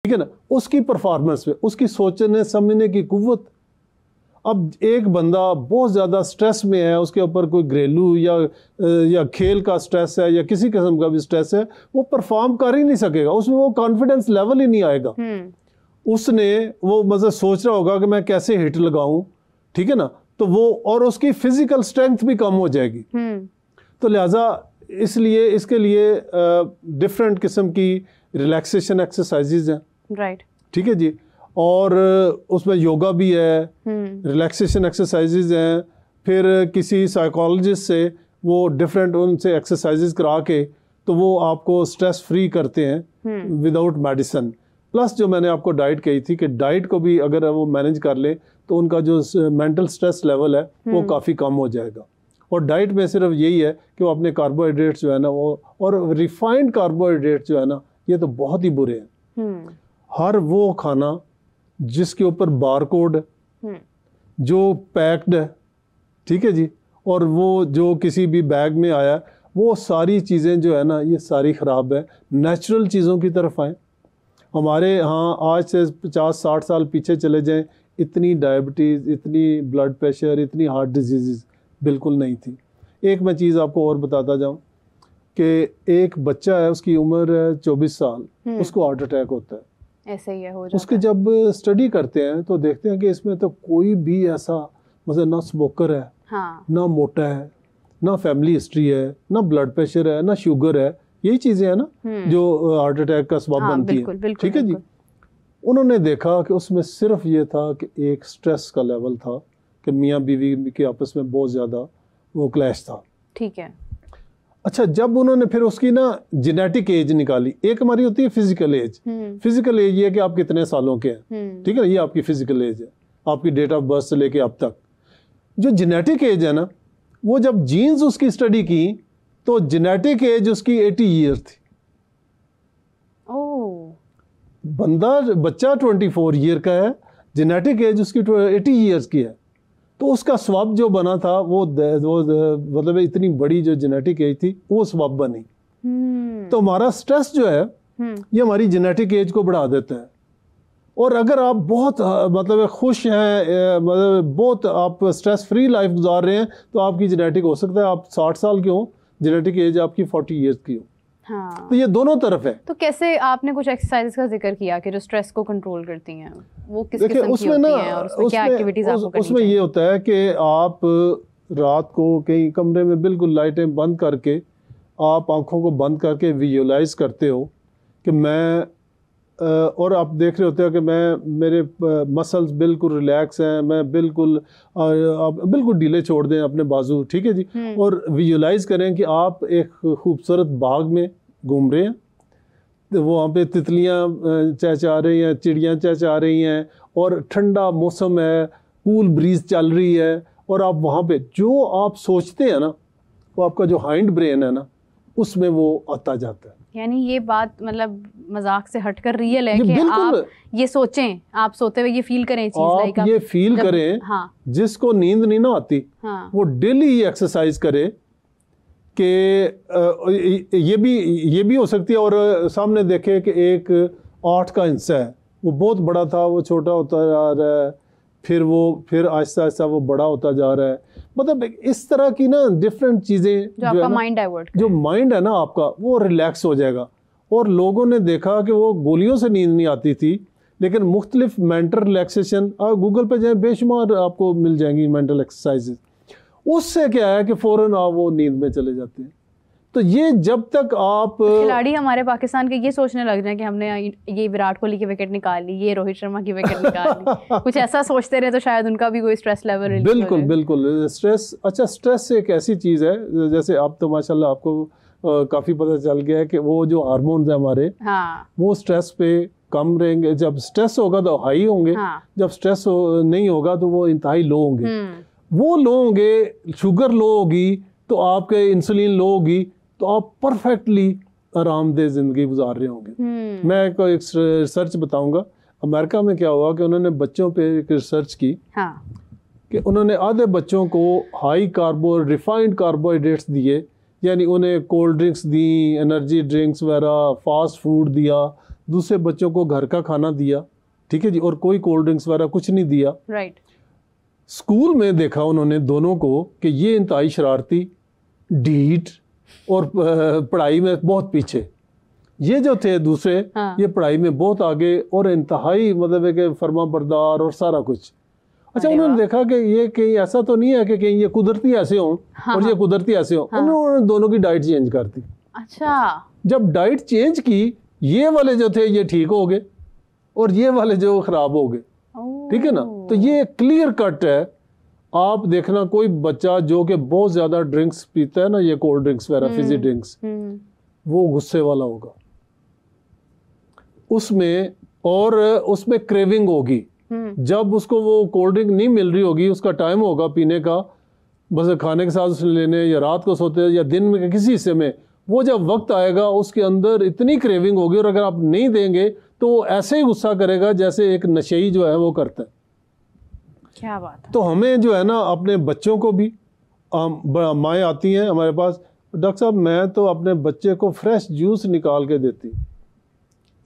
ठीक है ना, उसकी परफॉर्मेंस पे, उसकी सोचने समझने की कुव्वत। अब एक बंदा बहुत ज़्यादा स्ट्रेस में है, उसके ऊपर कोई घरेलू या खेल का स्ट्रेस है या किसी किस्म का भी स्ट्रेस है, वो परफॉर्म कर ही नहीं सकेगा, उसमें वो कॉन्फिडेंस लेवल ही नहीं आएगा। उसने वो मतलब सोच रहा होगा कि मैं कैसे हिट लगाऊं, ठीक है ना, तो वो और उसकी फिजिकल स्ट्रेंथ भी कम हो जाएगी। तो लिहाजा इसलिए इसके लिए डिफरेंट किस्म की रिलैक्सेशन एक्सरसाइजेज हैं, राइट, ठीक है जी, और उसमें योगा भी है, रिलैक्सेशन एक्सरसाइजेज हैं, फिर किसी साइकोलॉजिस्ट से वो डिफरेंट उनसे एक्सरसाइजेज करा के तो वो आपको स्ट्रेस फ्री करते हैं विदाउट मेडिसिन। प्लस जो मैंने आपको डाइट कही थी कि डाइट को भी अगर वो मैनेज कर ले तो उनका जो मेंटल स्ट्रेस लेवल है वो काफ़ी कम हो जाएगा। और डाइट में सिर्फ यही है कि वो अपने कार्बोहाइड्रेट्स जो है ना वो, और रिफाइंड कार्बोहाइड्रेट्स जो है ना ये तो बहुत ही बुरे हैं। हर वो खाना जिसके ऊपर बारकोड जो पैक्ड है, ठीक है जी, और वो जो किसी भी बैग में आया, वो सारी चीज़ें जो है ना ये सारी ख़राब है। नेचुरल चीज़ों की तरफ आएँ। हमारे यहाँ आज से 50-60 साल पीछे चले जाएं, इतनी डायबिटीज़, इतनी ब्लड प्रेशर, इतनी हार्ट डिजीज़ बिल्कुल नहीं थी। एक मैं चीज़ आपको और बताता जाऊं कि एक बच्चा है, उसकी उम्र है 24 साल, उसको हार्ट अटैक होता है। ऐसे ही है, हो जाता उसके है। जब स्टडी करते हैं तो देखते हैं कि इसमें तो कोई भी ऐसा मतलब ना स्मोकर है, हाँ, ना मोटा है, ना फैमिली हिस्ट्री है, ना ब्लड प्रेशर है, ना शुगर है। यही चीज़ें हैं ना जो हार्ट अटैक का सबब बनती है, ठीक है जी। उन्होंने देखा कि उसमें सिर्फ ये था कि एक स्ट्रेस का लेवल था कि मियाँ बीवी के आपस में बहुत ज़्यादा वो क्लैश था, ठीक है। अच्छा, जब उन्होंने फिर उसकी ना जेनेटिक एज निकाली, एक हमारी होती है फिजिकल एज। फिजिकल एज ये है कि आप कितने सालों के हैं, ठीक है ना, ये आपकी फिजिकल एज है, आपकी डेट ऑफ बर्थ से लेके अब तक। जो जेनेटिक एज है ना, वो जब जीन्स उसकी स्टडी की तो जेनेटिक एज उसकी 80 ईयर थी। बच्चा 24 ईयर का है, जेनेटिक एज उसकी 80 ईयर्स की है। तो उसका स्वभाव जो बना था वो मतलब इतनी बड़ी जो जेनेटिक एज थी वो स्वभाव बनी। तो हमारा स्ट्रेस जो है ये हमारी जेनेटिक एज को बढ़ा देता है। और अगर आप बहुत मतलब खुश हैं, मतलब बहुत आप स्ट्रेस फ्री लाइफ गुजार रहे हैं, तो आपकी जेनेटिक हो सकता है आप 60 साल के हो, जेनेटिक एज आपकी 40 ईयर्स की हो। हाँ। तो ये दोनों तरफ है। तो कैसे आपने कुछ एक्सरसाइजेस का जिक्र किया कि जो स्ट्रेस को कंट्रोल करती हैं, वो किस किस्म की होती हैं और उसमें क्या एक्टिविटीज आपको करनी उसमें चाहिए? ये होता है कि आप रात को कहीं कमरे में बिल्कुल लाइटें बंद करके, आप आंखों को बंद करके विजुअलाइज करते हो कि मैं और आप देख रहे होते हो कि मेरे मसल्स बिल्कुल रिलैक्स हैं, मैं बिल्कुल आप बिल्कुल ढीले छोड़ दें अपने बाजू, ठीक है जी। और विजुअलाइज करें कि आप एक खूबसूरत बाग में घूम रहे हैं, तो वहाँ पे तितलियाँ चहचहा रही हैं, चिड़ियाँ चहचहा रही हैं, और ठंडा मौसम है, कूल ब्रीज चल रही है, और आप वहाँ पे जो आप सोचते हैं ना, वो आपका जो हाइंड ब्रेन है ना, उसमें वो आता जाता है। यानी ये बात मतलब मजाक से हटकर रियल है कि आप ये सोचें, आप सोते हुए ये फील करें चीज, लाइक ये फील करें। हाँ, जिसको नींद नहीं ना आती, हाँ, वो डेली ये एक्सरसाइज करे कि ये भी हो सकती है। और सामने देखे कि एक 8 का हिस्सा है, वो बहुत बड़ा था, वो छोटा होता जा रहा है, फिर आहिस्ता आहिस्ता वो बड़ा होता जा रहा है। मतलब इस तरह की ना डिफरेंट चीज़ें जो आपका माइंड डाइवर्ट, जो माइंड है ना आपका, वो रिलैक्स हो जाएगा। और लोगों ने देखा कि वो गोलियों से नींद नहीं आती थी, लेकिन मुख्तलिफ मेंटल रिलैक्सेशन, गूगल पे जाए बेशुमार आपको मिल जाएंगी मेंटल एक्सरसाइजेज, उससे क्या है कि फ़ौरन आप वो नींद में चले जाते हैं। तो ये जब तक आप खिलाड़ी हमारे पाकिस्तान के ये सोचने लग जाए कि हमने ये विराट कोहली की विकेट निकाल ली, ये रोहित शर्मा की विकेट निकाल ली, कुछ ऐसा सोचते रहे तो शायद उनका भी कोई स्ट्रेस लेवल बिल्कुल बिल्कुल स्ट्रेस। अच्छा, स्ट्रेस एक ऐसी चीज़ है, जैसे आप तो माशाल्लाह आपको काफ़ी पता चल गया है कि वो जो हार्मोन्स हैं हमारे, हाँ, वो स्ट्रेस पे कम रहेंगे। जब स्ट्रेस होगा तो हाई होंगे, हाँ, जब स्ट्रेस नहीं होगा तो वो इंतहाई लो होंगे। वो लो होंगे, शुगर लो होगी तो आपके इंसुलिन लो होगी, तो आप परफेक्टली आरामदेह ज़िंदगी गुजार रहे होंगे। मैं एक रिसर्च बताऊंगा। अमेरिका में क्या हुआ कि उन्होंने बच्चों पे एक रिसर्च की, हाँ, कि उन्होंने आधे बच्चों को हाई रिफाइंड कार्बोहाइड्रेट्स दिए, यानी उन्हें कोल्ड ड्रिंक्स दी, एनर्जी ड्रिंक्स वगैरह, फास्ट फूड दिया, दूसरे बच्चों को घर का खाना दिया, ठीक है जी, और कोई कोल्ड ड्रिंक्स वगैरह कुछ नहीं दिया। राइट। स्कूल में देखा उन्होंने दोनों को कि ये इंतहाई शरारती, ढीठ और पढ़ाई में बहुत पीछे। ये जो थे दूसरे, हाँ। ये पढ़ाई में बहुत आगे और इंतहाई मतलब है कि फर्मा बरदार और सारा कुछ। अच्छा, उन्होंने देखा कि ये कहीं ऐसा तो नहीं है कि कहीं ये कुदरती ऐसे हों हाँ, और ये कुदरती ऐसे हों। हाँ। उन्होंने दोनों की डाइट चेंज कर दी। अच्छा। जब डाइट चेंज की, ये वाले जो थे ये ठीक हो गए और ये वाले जो खराब हो गए, ठीक है ना। तो ये क्लियर कट है। आप देखना कोई बच्चा जो कि बहुत ज्यादा ड्रिंक्स पीता है ना, ये कोल्ड ड्रिंक्स वगैरह, फिजी ड्रिंक्स, वो गुस्से वाला होगा उसमें, और उसमें क्रेविंग होगी। जब उसको वो कोल्ड ड्रिंक नहीं मिल रही होगी, उसका टाइम होगा पीने का, बस खाने के साथ उसने लेने, या रात को सोते या दिन में किसी हिस्से में, वो जब वक्त आएगा उसके अंदर इतनी क्रेविंग होगी, और अगर आप नहीं देंगे तो वो ऐसे ही गुस्सा करेगा जैसे एक नशेई जो है वो करता है। क्या बात है। तो हमें जो है ना अपने बच्चों को भी, माएँ आती हैं हमारे पास, डॉक्टर साहब मैं तो अपने बच्चे को फ्रेश जूस निकाल के देती।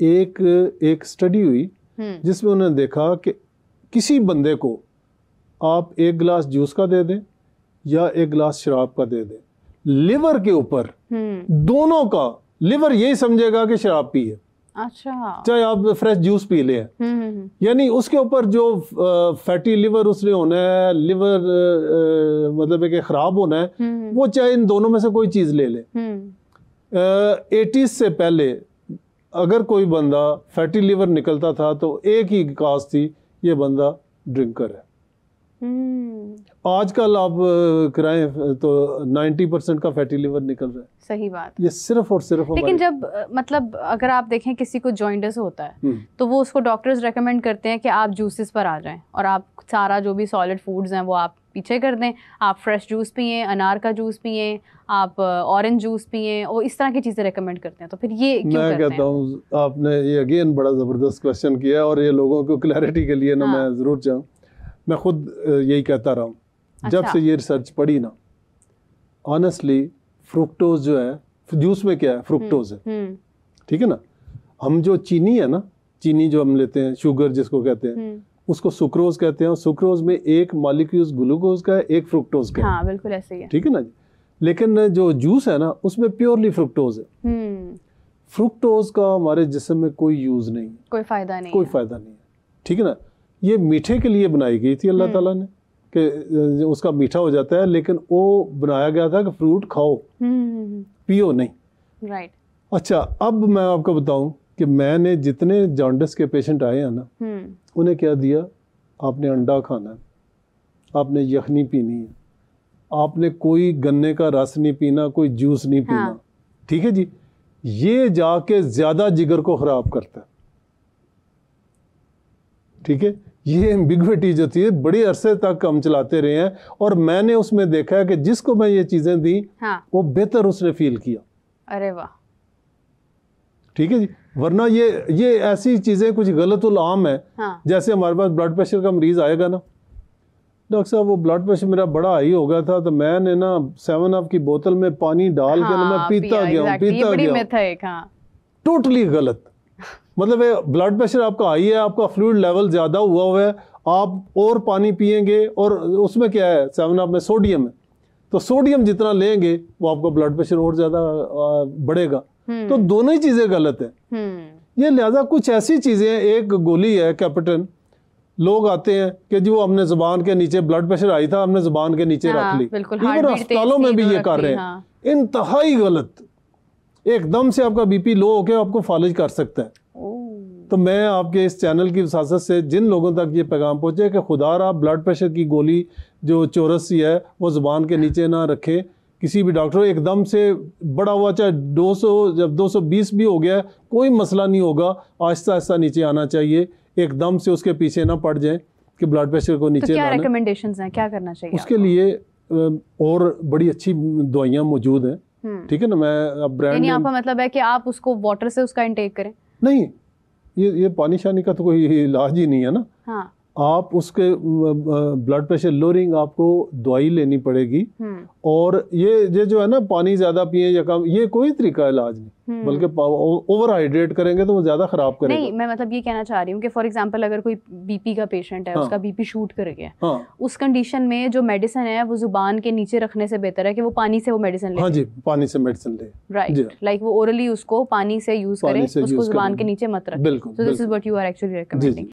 एक स्टडी हुई जिसमें उन्होंने देखा कि किसी बंदे को आप एक गिलास जूस का दे दें या एक गिलास शराब का दे दें, लिवर के ऊपर दोनों का लिवर यही समझेगा कि शराब पी है। अच्छा। चाहे आप फ्रेश जूस पी ले, यानी उसके ऊपर जो फैटी लिवर उसने होना है, लिवर मतलब है कि खराब होना है, वो चाहे इन दोनों में से कोई चीज ले ले। 80s से पहले अगर कोई बंदा फैटी लिवर निकलता था तो एक ही काज थी, ये बंदा ड्रिंकर है। आजकल आप कराएं तो 90% का फैटी लिवर निकल रहा है। सही बात। ये सिर्फ और सिर्फ। लेकिन जब मतलब अगर आप देखें किसी को जॉइंटिस होता है तो वो उसको डॉक्टर्स रेकमेंड करते हैं कि आप जूसेस पर आ जाएं और आप सारा जो भी सॉलिड फूड्स हैं वो आप पीछे कर दें, आप फ्रेश जूस पिए, अनार का जूस पिए, आप ऑरेंज जूस पिए, और इस तरह की चीज़ें रेकमेंड करते हैं। तो फिर ये क्यों मैं करते हैं? कहता हूँ आपने ये अगेन बड़ा ज़बरदस्त क्वेश्चन किया, और ये लोगों को क्लैरिटी के लिए ना मैं ज़रूर चाहूँ, मैं खुद यही कहता रहा हूँ। जब से ये रिसर्च पढ़ी ना, ऑनेस्टली फ्रुक्टोज जो है जूस में क्या है, फ्रुक्टोज है, ठीक है ना। हम जो चीनी है ना, चीनी जो हम लेते हैं, शुगर जिसको कहते हैं, उसको सुक्रोज कहते हैं, और सुक्रोज में एक मॉलिक्यूल ग्लूकोज का है, एक फ्रुक्टोज का है। हाँ, बिल्कुल ऐसे ही है, ठीक है ना जी। लेकिन जो जूस है ना उसमें प्योरली फ्रुक्टोज है। फ्रुक्टोज का हमारे जिस्म में कोई यूज नहीं है, कोई फायदा नहीं, कोई फायदा नहीं है, ठीक है ना। ये मीठे के लिए बनाई गई थी अल्लाह ताला ने कि उसका मीठा हो जाता है, लेकिन वो बनाया गया था कि फ्रूट खाओ, पियो नहीं। राइट। अच्छा, अब मैं आपको बताऊं कि मैंने जितने जॉन्डिस के पेशेंट आए हैं ना, उन्हें क्या दिया, आपने अंडा खाना है, आपने यखनी पीनी है, आपने कोई गन्ने का रस नहीं पीना, कोई जूस नहीं पीना, ठीक है जी। ये जाके ज्यादा जिगर को खराब करता है, ठीक है। ये एम्बिग्विटी जो थी बड़ी अरसे तक हम चलाते रहे हैं, और मैंने उसमें देखा है कि जिसको मैं ये चीजें दी वो बेहतर उसने फील किया। अरे वाह, ठीक है जी। वरना ये ऐसी चीजें कुछ गलतुल आम है। जैसे हमारे पास ब्लड प्रेशर का मरीज आएगा ना, डॉक्टर साहब वो ब्लड प्रेशर मेरा बड़ा हाई हो गया था, तो मैंने ना 7 अप की बोतल में पानी डाल के ना मैं पीता गया। टोटली गलत। मतलब ब्लड प्रेशर आपका हाई है, आपका फ्लूइड लेवल ज्यादा हुआ है, आप और पानी पिएंगे, और उसमें क्या है 7 अप में सोडियम है, तो सोडियम जितना लेंगे वो आपका ब्लड प्रेशर और ज्यादा बढ़ेगा। तो दोनों ही चीजें गलत है। ये लिहाजा कुछ ऐसी चीजें, एक गोली है कैपिटन, लोग आते हैं कि जी वो हमने जुबान के नीचे, ब्लड प्रेशर आई था हमने जुबान के नीचे रख ली। इवन अस्पतालों में भी ये कर रहे हैं, इंतहाई गलत। एकदम से आपका बीपी लो होकर आपको फालिज कर सकता है। तो मैं आपके इस चैनल की वसासत से जिन लोगों तक ये पैगाम पहुंचे कि खुदा ब्लड प्रेशर की गोली जो चौरस सी है वो जुबान के नीचे ना रखें। किसी भी डॉक्टर एकदम से बड़ा हुआ, चाहे 200 जब 220 भी हो गया कोई मसला नहीं होगा, आहिस्ता आहिस्ता नीचे आना चाहिए, एकदम से उसके पीछे ना पड़ जाए कि ब्लड प्रेशर को नीचे। तो क्या रिकमेंडेशंस हैं, क्या करना चाहिए उसके लिए? और बड़ी अच्छी दवाइयाँ मौजूद हैं, ठीक है ना। मैं अब ब्रांड, आपका मतलब है कि आप उसको वाटर से उसका इंटेक करें? नहीं, ये पानी शानी का तो कोई इलाज ही नहीं है ना। आप उसके ब्लड प्रेशर लोअरिंग आपको दवाई लेनी पड़ेगी। और ये जो है ना, पानी ज्यादा पिए या कम, ये कोई तरीका इलाज नहीं, बल्कि ओवर हाइड्रेट करेंगे तो वो ज्यादा खराब करेगा। नहीं, मैं मतलब ये कहना चाह रही हूँ कि फॉर एग्जांपल अगर कोई बीपी का पेशेंट है, उसका बीपी शूट कर गया, उस कंडीशन में जो मेडिसिन है वो जुबान के नीचे रखने से बेहतर है कि वो पानी से वो मेडिसिन ले। हाँ जी, पानी से मेडिसिन ले, राइट, लाइक वो ओरली उसको पानी से यूज करे, उसको जुबान के नीचे मत रखें। बिल्कुल, so this is what you are actually recommending.